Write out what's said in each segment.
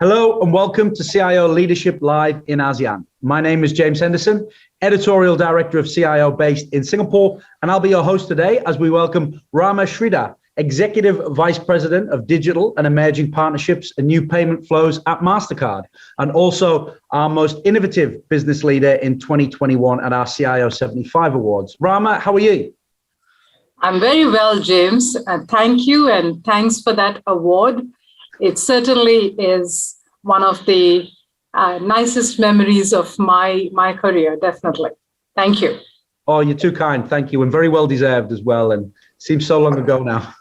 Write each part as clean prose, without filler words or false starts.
Hello and welcome to CIO Leadership Live in ASEAN. My name is James Henderson, Editorial Director of CIO based in Singapore, and I'll be your host today as we welcome Rama Sridhar, Executive Vice President of Digital and Emerging Partnerships and New Payment Flows at MasterCard, and also our most innovative business leader in 2021 at our CIO 75 Awards. Rama, how are you? I'm very well, James. Thank you, and thanks for that award. It certainly is one of the nicest memories of my career, definitely. Thank you. Oh, you're too kind. Thank you. And very well deserved as well. And seems so long ago now.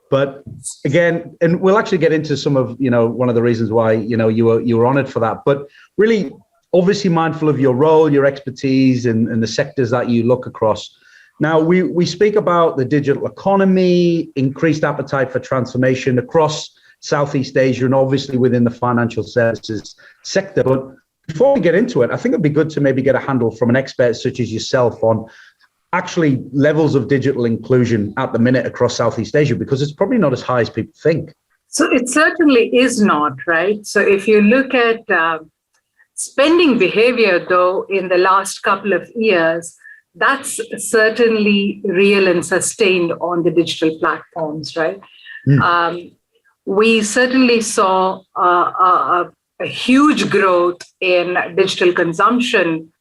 But again, and we'll actually get into some of, one of the reasons why, you were honored for that. But really, obviously mindful of your role, your expertise and the sectors that you look across. Now, we speak about the digital economy, increased appetite for transformation across Southeast Asia and obviously within the financial services sector. But before we get into it, I think it'd be good to maybe get a handle from an expert such as yourself on actually levels of digital inclusion at the minute across Southeast Asia, because it's probably not as high as people think. So it certainly is not, right? So if you look at spending behavior, though, in the last couple of years, that's certainly real and sustained on the digital platforms, right? We certainly saw a huge growth in digital consumption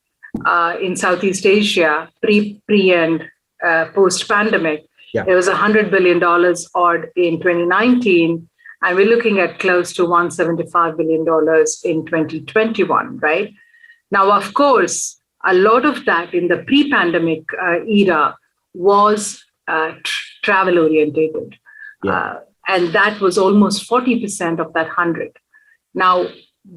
in Southeast Asia pre and post-pandemic. Yeah. It was $100 billion odd in 2019, and we're looking at close to $175 billion in 2021, right? Now, of course, a lot of that in the pre-pandemic era was travel-orientated. Yeah. And that was almost 40% of that 100. Now,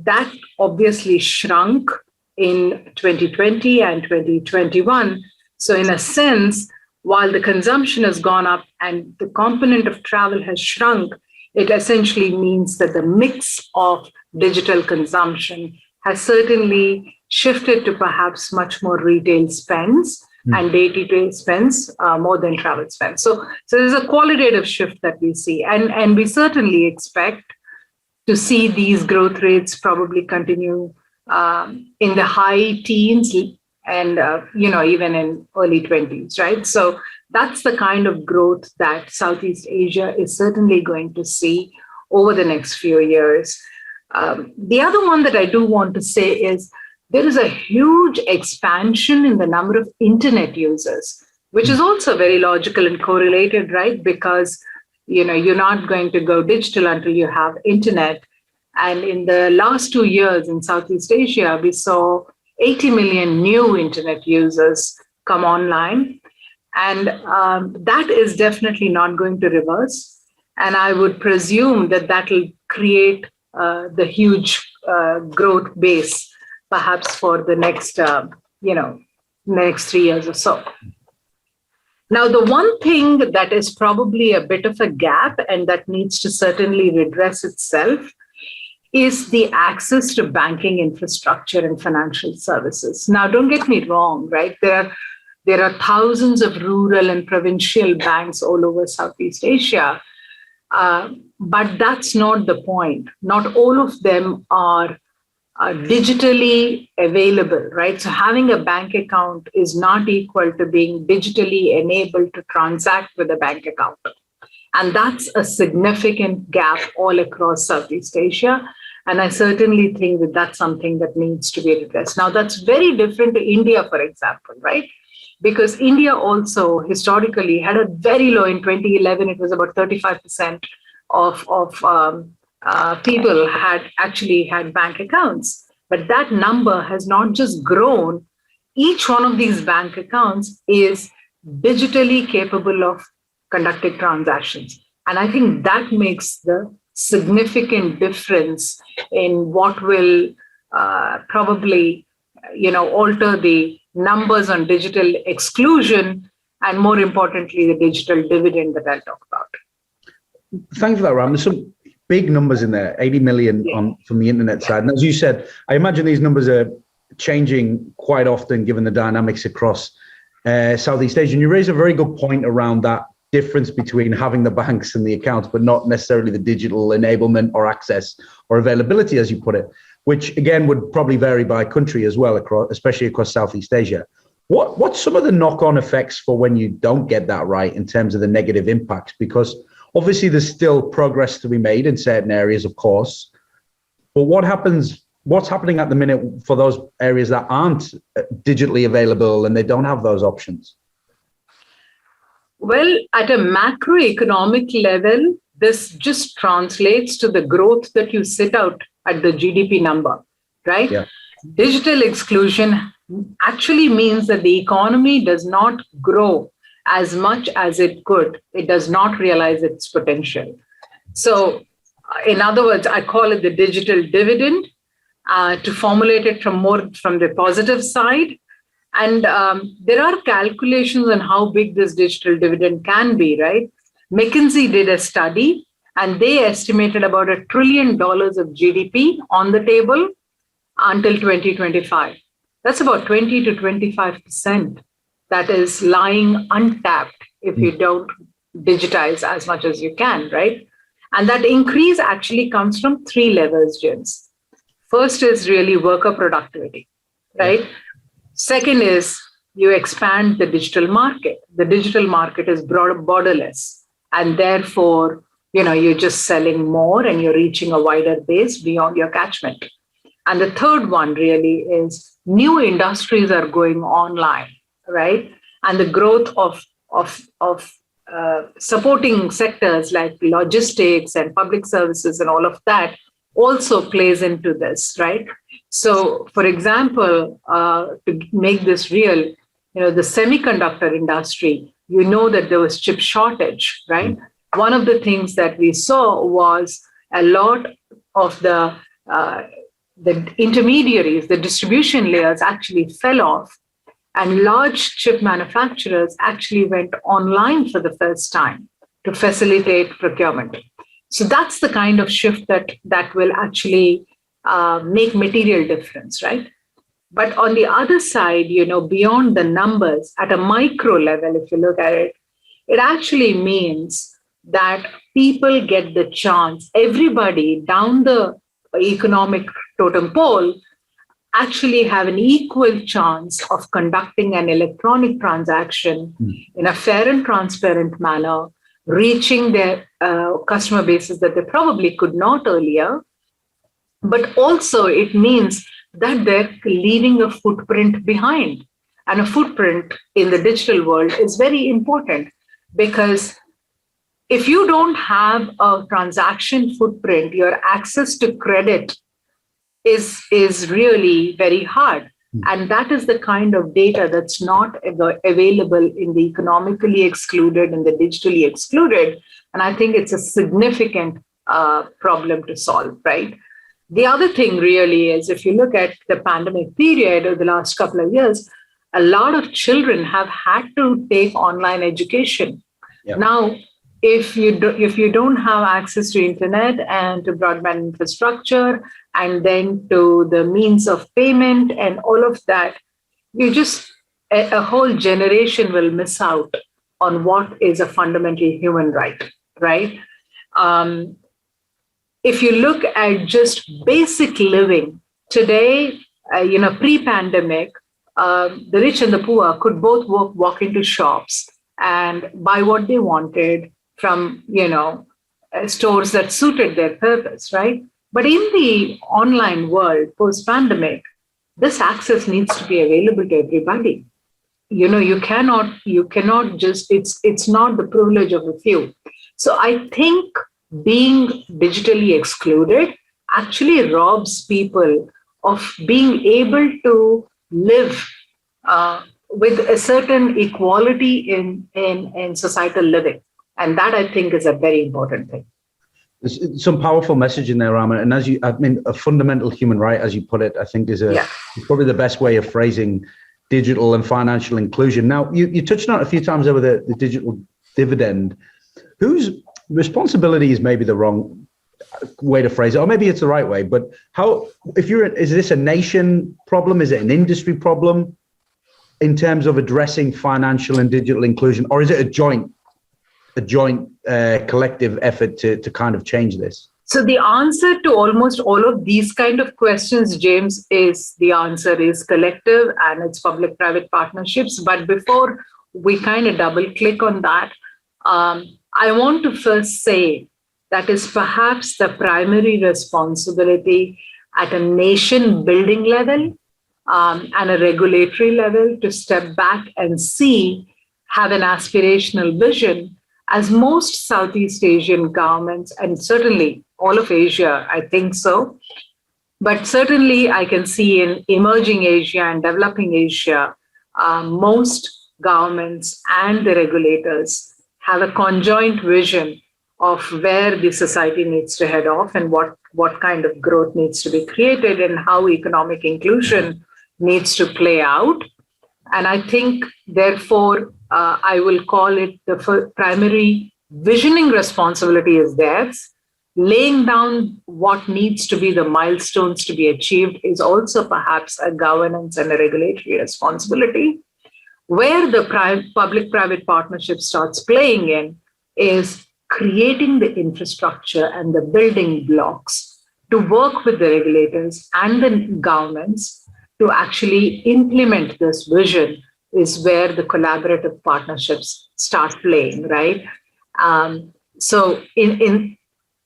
that obviously shrunk in 2020 and 2021. So in a sense, while the consumption has gone up and the component of travel has shrunk, it essentially means that the mix of digital consumption has certainly shifted to perhaps much more retail spends and day-to-day spends more than travel spends. So there's a qualitative shift that we see. And we certainly expect to see these growth rates probably continue in the high teens and, even in early 20s, right? So that's the kind of growth that Southeast Asia is certainly going to see over the next few years. The other one that I do want to say is there is a huge expansion in the number of internet users, which is also very logical and correlated, right? Because, you're not going to go digital until you have internet. And in the last 2 years in Southeast Asia, we saw 80 million new internet users come online. And that is definitely not going to reverse. And I would presume that will create the huge growth base perhaps for the next, next 3 years or so. Now, the one thing that is probably a bit of a gap and that needs to certainly redress itself is the access to banking infrastructure and financial services. Now, don't get me wrong, right? There are thousands of rural and provincial banks all over Southeast Asia, but that's not the point. Not all of them are digitally available, right? So having a bank account is not equal to being digitally enabled to transact with a bank account. And that's a significant gap all across Southeast Asia. And I certainly think that that's something that needs to be addressed. Now, that's very different to India, for example, right? Because India also historically had a very low, in 2011, it was about 35% of people had bank accounts, but that number has not just grown. Each one of these bank accounts is digitally capable of conducting transactions. And I think that makes the significant difference in what will probably, alter the numbers on digital exclusion and, more importantly, the digital dividend that I'll talk about. Thanks for that, Ram. There's some big numbers in there, 80 million from the internet side. And as you said, I imagine these numbers are changing quite often given the dynamics across Southeast Asia. And you raise a very good point around that difference between having the banks and the accounts, but not necessarily the digital enablement or access or availability, as you put it, which again would probably vary by country as well, especially across Southeast Asia. What's some of the knock-on effects for when you don't get that right in terms of the negative impacts? Because obviously there's still progress to be made in certain areas, of course, but what's happening at the minute for those areas that aren't digitally available and they don't have those options? Well, at a macroeconomic level, this just translates to the growth that you set out at the GDP number, right? Yeah. Digital exclusion actually means that the economy does not grow as much as it could. It does not realize its potential. So, in other words, I call it the digital dividend, to formulate it from the positive side. And there are calculations on how big this digital dividend can be, right? McKinsey did a study and they estimated about $1 trillion of GDP on the table until 2025. That's about 20 to 25% that is lying untapped if you don't digitize as much as you can, right? And that increase actually comes from 3 levels, James. First is really worker productivity, right? Second is you expand the digital market. The digital market is borderless, and therefore, you're just selling more and you're reaching a wider base beyond your catchment. And the third one really is new industries are going online, right? And the growth of supporting sectors like logistics and public services and all of that also plays into this, right? So, for example, to make this real, the semiconductor industry, that there was chip shortage, right? One of the things that we saw was a lot of the intermediaries, the distribution layers actually fell off, and large chip manufacturers actually went online for the first time to facilitate procurement. So that's the kind of shift that will actually make material difference, right? But on the other side, beyond the numbers, at a micro level, if you look at it, it actually means that people get the chance, everybody down the economic totem pole actually have an equal chance of conducting an electronic transaction in a fair and transparent manner, reaching their customer bases that they probably could not earlier. But also it means that they're leaving a footprint behind. And a footprint in the digital world is very important, because if you don't have a transaction footprint, your access to credit is really very hard. And that is the kind of data that's not available in the economically excluded and the digitally excluded. And I think it's a significant problem to solve, right? The other thing really is, if you look at the pandemic period of the last couple of years, a lot of children have had to take online education. Yep. Now, if you don't have access to internet and to broadband infrastructure, and then to the means of payment and all of that, a whole generation will miss out on what is a fundamental human right, right? If you look at just basic living today, pre-pandemic, the rich and the poor could both walk into shops and buy what they wanted from, stores that suited their purpose, right? But in the online world, post-pandemic, this access needs to be available to everybody. You cannot just, it's not the privilege of a few. So I think being digitally excluded actually robs people of being able to live with a certain equality in societal living. And that, I think, is a very important thing. There's some powerful message in there, Rama. And a fundamental human right, as you put it, I think is probably the best way of phrasing digital and financial inclusion. Now, you touched on it a few times over the digital dividend. Whose responsibility is maybe the wrong way to phrase it, or maybe it's the right way, but is this a nation problem? Is it an industry problem in terms of addressing financial and digital inclusion, or is it a joint a joint collective effort to kind of change this? So the answer to almost all of these kind of questions, James, is the answer is collective and it's public-private partnerships. But before we kind of double click on that, I want to first say that is perhaps the primary responsibility at a nation building level and a regulatory level to step back and have an aspirational vision, as most Southeast Asian governments, and certainly all of Asia, I think so. But certainly I can see in emerging Asia and developing Asia, most governments and the regulators have a conjoint vision of where the society needs to head off and what kind of growth needs to be created and how economic inclusion needs to play out. And I think, therefore, I will call it the primary visioning responsibility is theirs. Laying down what needs to be the milestones to be achieved is also perhaps a governance and a regulatory responsibility. Where the public-private partnership starts playing in is creating the infrastructure and the building blocks to work with the regulators and the governments to actually implement this vision is where the collaborative partnerships start playing, right? So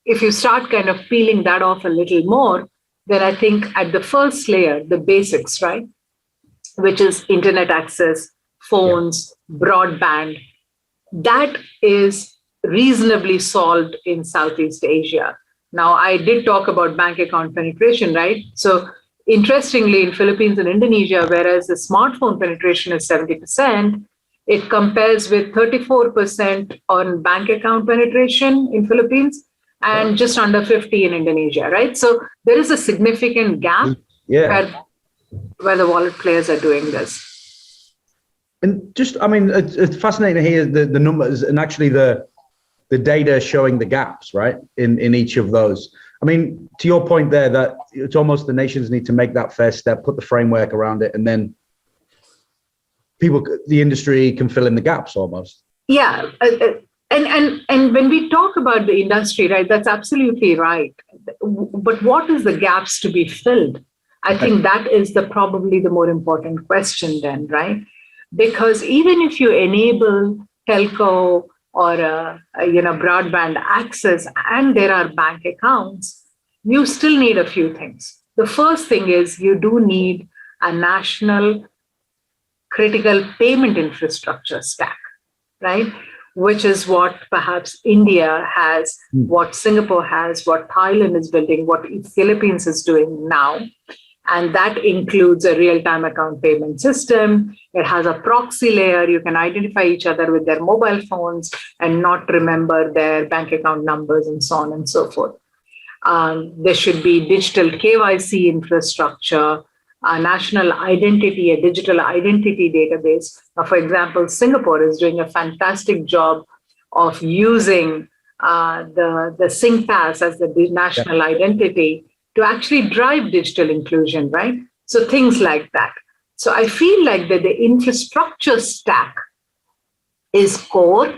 if you start kind of peeling that off a little more, then I think at the first layer, the basics, right, which is internet access, phones, broadband, that is reasonably solved in Southeast Asia. Now, I did talk about bank account penetration, right? So interestingly, in Philippines and Indonesia, whereas the smartphone penetration is 70%, it compares with 34% on bank account penetration in Philippines and just under 50 in Indonesia, right? So there is a significant gap where the wallet players are doing this. And just, I mean, it's fascinating to hear the numbers and actually the data showing the gaps, right, in each of those. I mean, to your point there, that it's almost the nations need to make that first step, put the framework around it, and then the industry can fill in the gaps almost. Yeah. And when we talk about the industry, right, that's absolutely right. But what is the gaps to be filled? I think that is probably the more important question then, right? Because even if you enable telco or broadband access and there are bank accounts, you still need a few things. The first thing is you do need a national critical payment infrastructure stack, right? Which is what perhaps India has, what Singapore has, what Thailand is building, what Philippines is doing now. And that includes a real-time account payment system. It has a proxy layer. You can identify each other with their mobile phones and not remember their bank account numbers and so on and so forth. There should be digital KYC infrastructure, a national identity, a digital identity database. Now, for example, Singapore is doing a fantastic job of using the SingPass as the national identity to actually drive digital inclusion, right? So things like that. So I feel like that the infrastructure stack is core,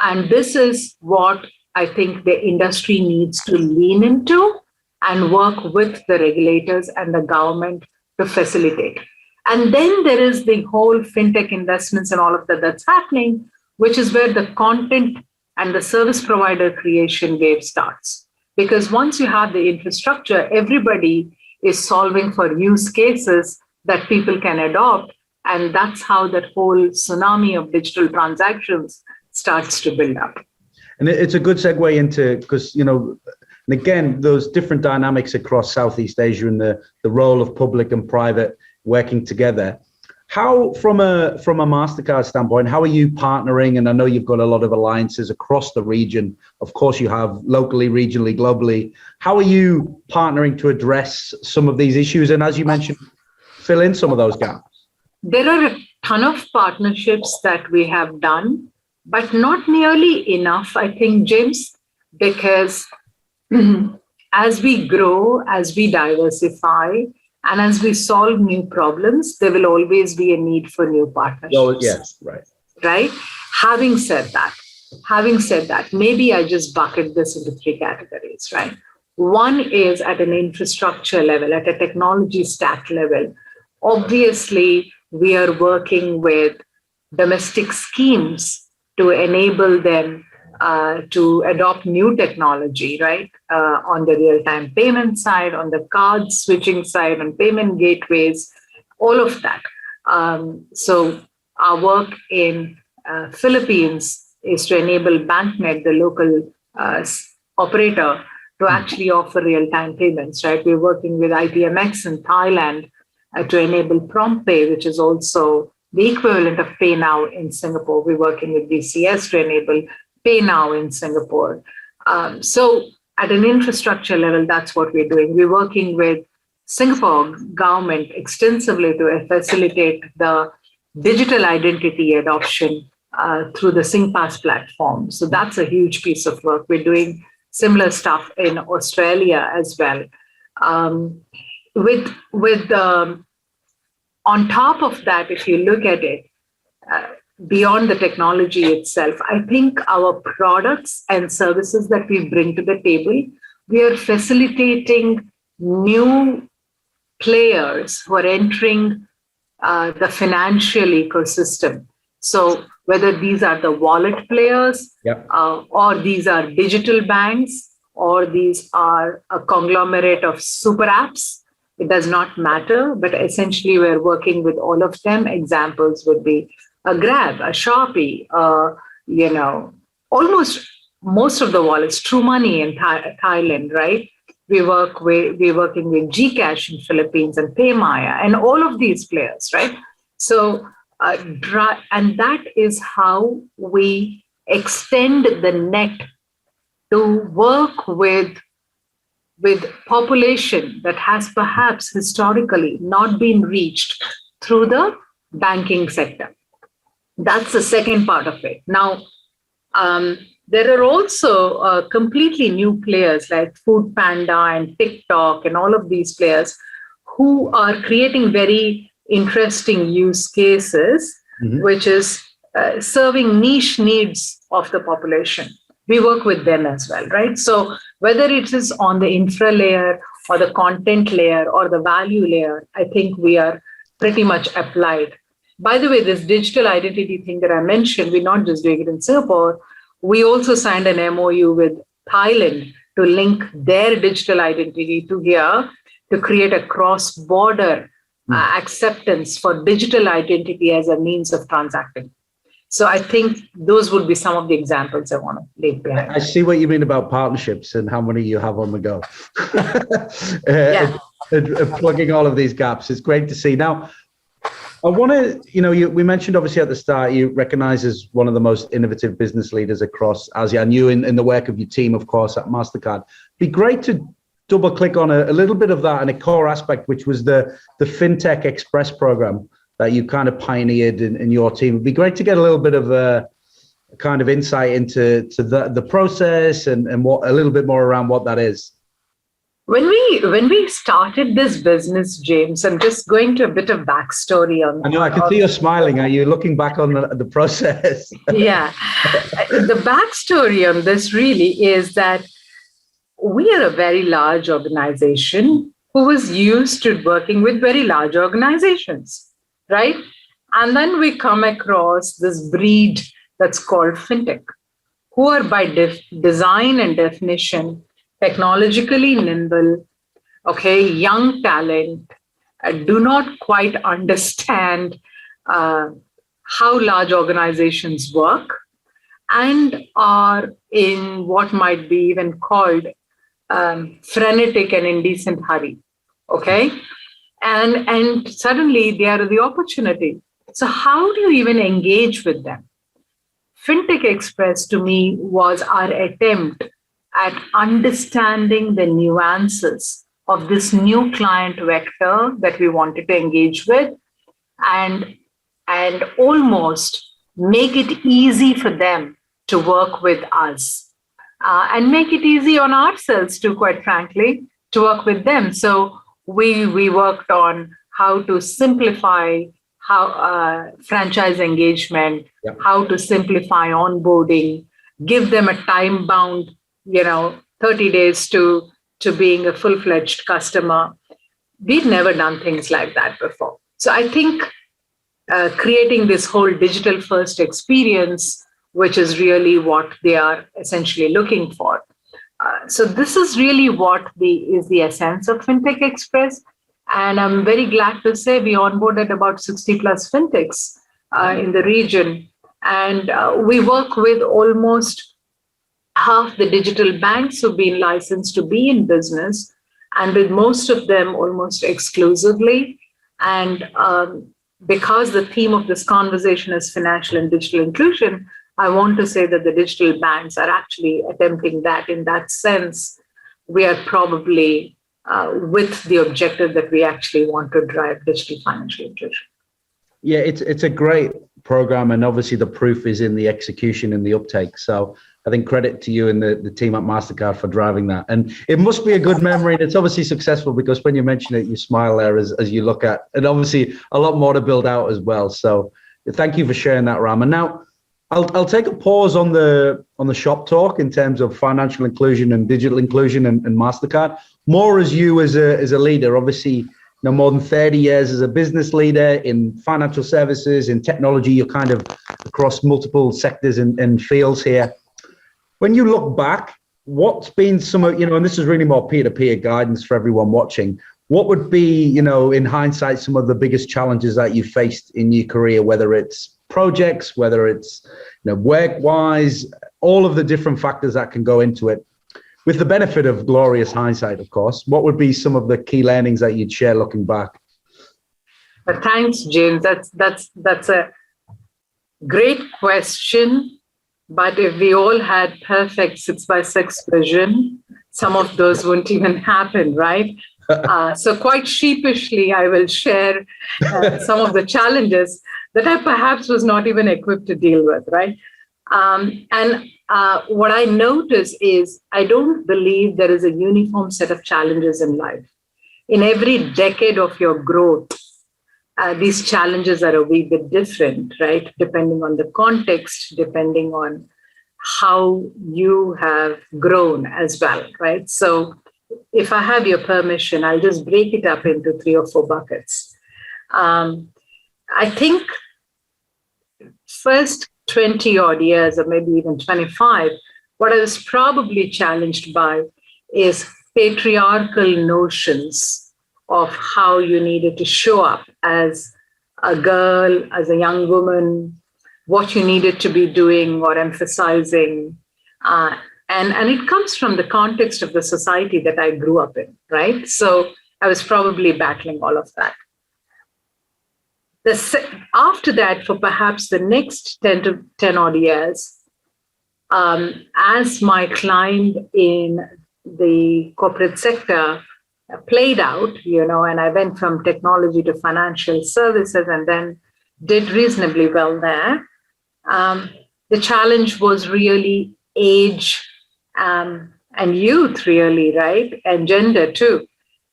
and this is what I think the industry needs to lean into and work with the regulators and the government to facilitate. And then there is the whole fintech investments and all of that's happening, which is where the content and the service provider creation wave starts. Because once you have the infrastructure, everybody is solving for use cases that people can adopt. And that's how that whole tsunami of digital transactions starts to build up. And it's a good segue into, because, and again, those different dynamics across Southeast Asia and the role of public and private working together. How, from a MasterCard standpoint, how are you partnering? And I know you've got a lot of alliances across the region. Of course, you have locally, regionally, globally. How are you partnering to address some of these issues? And as you mentioned, fill in some of those gaps. There are a ton of partnerships that we have done, but not nearly enough, I think, James, because as we grow, as we diversify, and as we solve new problems, there will always be a need for new partnerships. Oh, yes, right. Right? Having said that, having said that, maybe I just bucket this into three categories, right? One is at an infrastructure level, at a technology stack level. Obviously, we are working with domestic schemes to enable them to adopt new technology, right? On the real-time payment side, on the card switching side, on payment gateways, all of that. So our work in Philippines is to enable BankNet, the local operator, to actually offer real-time payments, right? We're working with IPMX in Thailand to enable PromptPay, which is also the equivalent of PayNow in Singapore. We're working with BCS to enable PayNow in Singapore. So at an infrastructure level, that's what we're doing. We're working with Singapore government extensively to facilitate the digital identity adoption through the SingPass platform. So that's a huge piece of work. We're doing similar stuff in Australia as well. On top of that, if you look at it, beyond the technology itself, I think our products and services that we bring to the table, we are facilitating new players who are entering the financial ecosystem. So whether these are the wallet players, or these are digital banks, or these are a conglomerate of super apps, it does not matter, but essentially we're working with all of them. Examples would be a Grab, a Shopee, almost most of the wallets, True Money in Thailand, right? We're working with GCash in Philippines and PayMaya and all of these players, right? So, and that is how we extend the net to work with population that has perhaps historically not been reached through the banking sector. That's the second part of it. Now, there are also completely new players like Food Panda and TikTok and all of these players who are creating very interesting use cases, which is serving niche needs of the population. We work with them as well, right? So whether it is on the infra layer or the content layer or the value layer, I think we are pretty much applied. By the way, this digital identity thing that I mentioned, we're not just doing it in Singapore. We also signed an MOU with Thailand to link their digital identity to here to create a cross-border acceptance for digital identity as a means of transacting. So I think those would be some of the examples I want to leave behind. I see what you mean about partnerships and how many you have on the go. and plugging all of these gaps. It's great to see. Now, I want to, we mentioned obviously at the start, you recognize as one of the most innovative business leaders across ASEAN, you in the work of your team, of course, at MasterCard. Be great to double click on a little bit of that and a core aspect, which was the FinTech Express program that you kind of pioneered in your team. It'd be great to get a little bit of a kind of insight into the process and what a little bit more around what that is. When we started this business, James, I'm just going to a bit of backstory on. I know, I can see you're smiling. Are you looking back on the process? Yeah. The backstory on this really is that we are a very large organization who was used to working with very large organizations, right? And then we come across this breed that's called FinTech, who are by design and definition technologically nimble, young talent, do not quite understand how large organizations work, and are in what might be even called frenetic and indecent hurry, And suddenly they are the opportunity. So how do you even engage with them? FinTech Express to me was our attempt at understanding the nuances of this new client vector that we wanted to engage with and almost make it easy for them to work with us and make it easy on ourselves too, quite frankly, to work with them. So we worked on how to simplify franchise engagement, how to simplify onboarding, give them a time bound, 30 days to being a full-fledged customer. We've never done things like that before. So I think creating this whole digital first experience, which is really what they are essentially looking for. So this is really what is the essence of FinTech Express. And I'm very glad to say we onboarded about 60 plus fintechs in the region. And we work with almost half the digital banks who've been licensed to be in business, and with most of them almost exclusively. And because the theme of this conversation is financial and digital inclusion, I want to say that the digital banks are actually attempting that. In that sense, we are probably with the objective that we actually want to drive digital financial inclusion. Yeah, it's a great program, and obviously the proof is in the execution and the uptake. So I think credit to you and the team at MasterCard for driving that. And it must be a good memory, and it's obviously successful because when you mention it, you smile there as you look at, and obviously a lot more to build out as well. So thank you for sharing that, Ram. And now I'll take a pause on the shop talk in terms of financial inclusion and digital inclusion and MasterCard. More as you as a leader, obviously, more than 30 years as a business leader in financial services, in technology, you're kind of across multiple sectors and fields here. When you look back, what's been some of, and this is really more peer-to-peer guidance for everyone watching, what would be, in hindsight, some of the biggest challenges that you faced in your career, whether it's projects, whether it's, work-wise, all of the different factors that can go into it? With the benefit of glorious hindsight, of course, what would be some of the key learnings that you'd share looking back? Thanks, James. That's a great question. But if we all had perfect 6x6 vision, some of those wouldn't even happen, right? So quite sheepishly, I will share some of the challenges that I perhaps was not even equipped to deal with, right? What I notice is I don't believe there is a uniform set of challenges in life. In every decade of your growth, these challenges are a wee bit different, right? Depending on the context, depending on how you have grown as well, right? So if I have your permission, I'll just break it up into 3 or 4 buckets. I think first 20 odd years, or maybe even 25, what I was probably challenged by is patriarchal notions of how you needed to show up as a girl, as a young woman, what you needed to be doing or emphasizing. And it comes from the context of the society that I grew up in, right? So I was probably battling all of that. After that, for perhaps the next 10 odd years, as my climb in the corporate sector played out, and I went from technology to financial services and then did reasonably well there. The challenge was really age and youth, really, right? And gender too,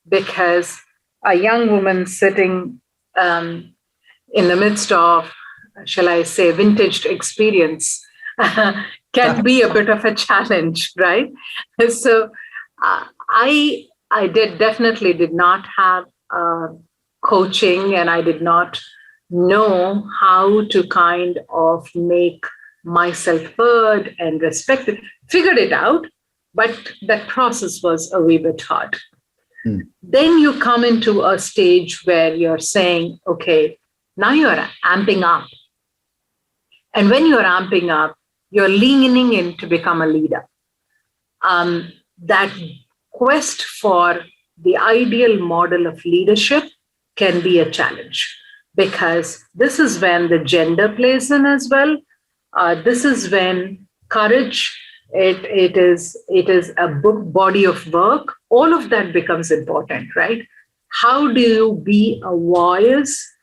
because a young woman sitting in the midst of, shall I say, vintage experience can be a bit of a challenge, right? So I definitely did not have coaching, and I did not know how to kind of make myself heard and respected. Figured it out, but that process was a wee bit hard. Then you come into a stage where you're saying, okay, now you're amping up. And when you're amping up, you're leaning in to become a leader. That quest for the ideal model of leadership can be a challenge, because this is when the gender plays in as well. This is when courage, it is a body of work. All of that becomes important, right? How do you be a voice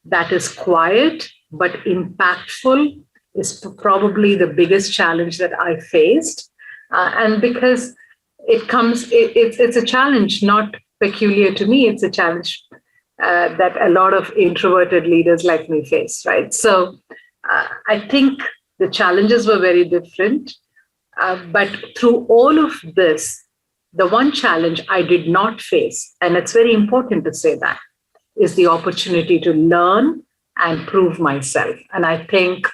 that is quiet but impactful is probably the biggest challenge that I faced. And because it's a challenge not peculiar to me, it's a challenge that a lot of introverted leaders like me face, right? So I think the challenges were very different. But through all of this, the one challenge I did not face, and it's very important to say that, is the opportunity to learn and prove myself. And I think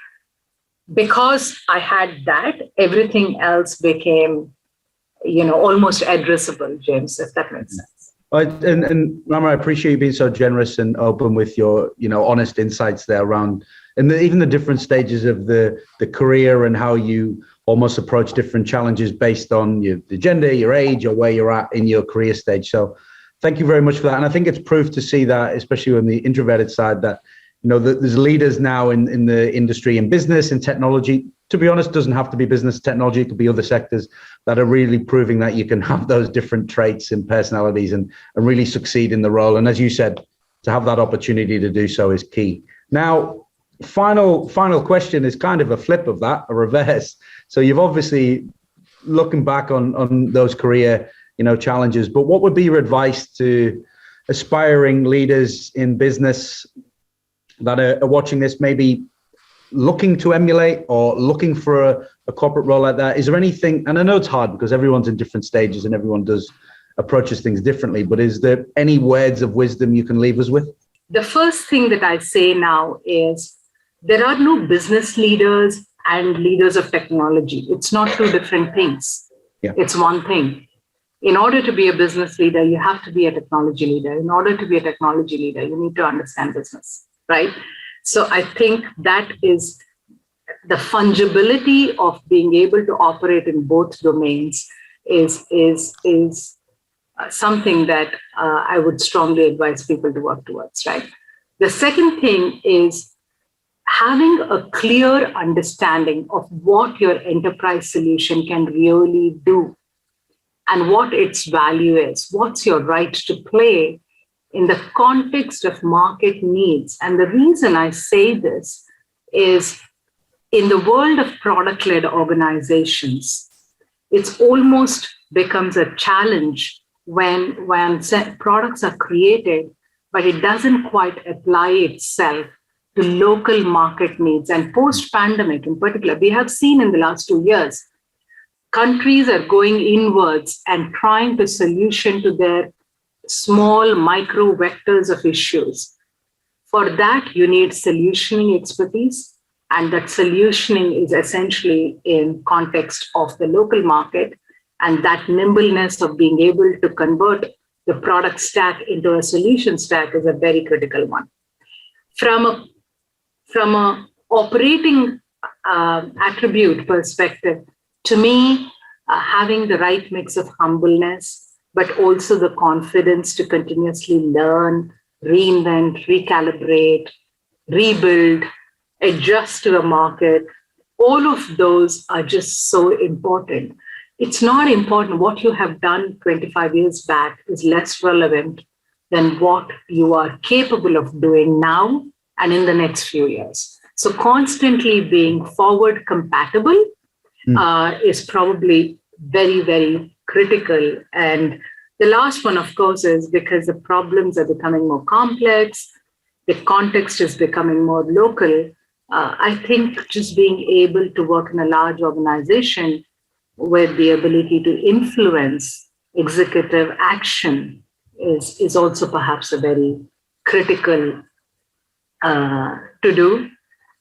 because I had that, everything else became, almost addressable, James, if that makes sense. And Rama, I appreciate you being so generous and open with your, honest insights there around, and even the different stages of the career and how you almost approach different challenges based on your gender, your age, or where you're at in your career stage. So thank you very much for that. And I think it's proof to see that, especially on the introverted side, that, there's leaders now in the industry, in business, in technology. To be honest, it doesn't have to be business technology. It could be other sectors that are really proving that you can have those different traits and personalities and really succeed in the role. And as you said, to have that opportunity to do so is key. Now, final question is kind of a flip of that, a reverse. So you've obviously looking back on those career, challenges, but what would be your advice to aspiring leaders in business that are watching this, maybe looking to emulate or looking for a corporate role like that? Is there anything, and I know it's hard because everyone's in different stages and everyone approaches things differently, but is there any words of wisdom you can leave us with? The first thing that I say now is there are no business leaders and leaders of technology. It's not two different things. Yeah. It's one thing. In order to be a business leader, you have to be a technology leader. In order to be a technology leader, you need to understand business, right? So I think that is the fungibility of being able to operate in both domains is something that I would strongly advise people to work towards, right? The second thing is having a clear understanding of what your enterprise solution can really do and what its value is. What's your right to play in the context of market needs? And the reason I say this is in the world of product-led organizations, it's almost becomes a challenge when products are created, but it doesn't quite apply itself to local market needs. And post-pandemic in particular, we have seen in the last 2 years, countries are going inwards and trying to solution to their small micro vectors of issues. For that, you need solutioning expertise, and that solutioning is essentially in context of the local market, and that nimbleness of being able to convert the product stack into a solution stack is a very critical one. From a operating attribute perspective, to me, having the right mix of humbleness, but also the confidence to continuously learn, reinvent, recalibrate, rebuild, adjust to the market, all of those are just so important. It's not important what you have done 25 years back is less relevant than what you are capable of doing now and in the next few years. So constantly being forward compatible is probably very, very critical. And the last one, of course, is because the problems are becoming more complex, the context is becoming more local. I think just being able to work in a large organization with the ability to influence executive action is also perhaps a very critical to do.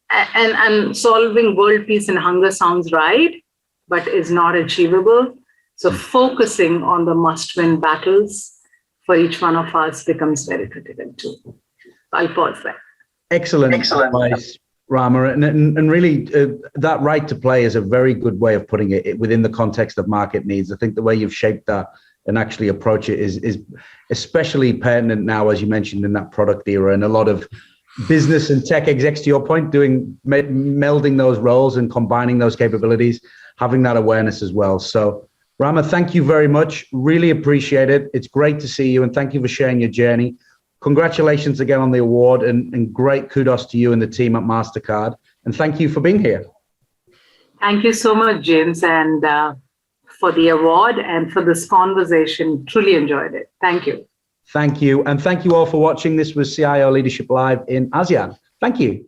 And solving world peace and hunger sounds right, but is not achievable. So focusing on the must-win battles for each one of us becomes very critical too. I'll pause there. Excellent advice, Rama. And really, that right to play is a very good way of putting it within the context of market needs. I think the way you've shaped that and actually approach it is especially pertinent now, as you mentioned, in that product era, and a lot of business and tech execs, to your point, melding those roles and combining those capabilities, having that awareness as well. So Rama, thank you very much. Really appreciate it. It's great to see you, and thank you for sharing your journey. Congratulations again on the award, and great kudos to you and the team at MasterCard. And thank you for being here. Thank you so much, James, and for the award and for this conversation. Truly enjoyed it. Thank you. Thank you. And thank you all for watching. This was CIO Leadership Live in ASEAN. Thank you.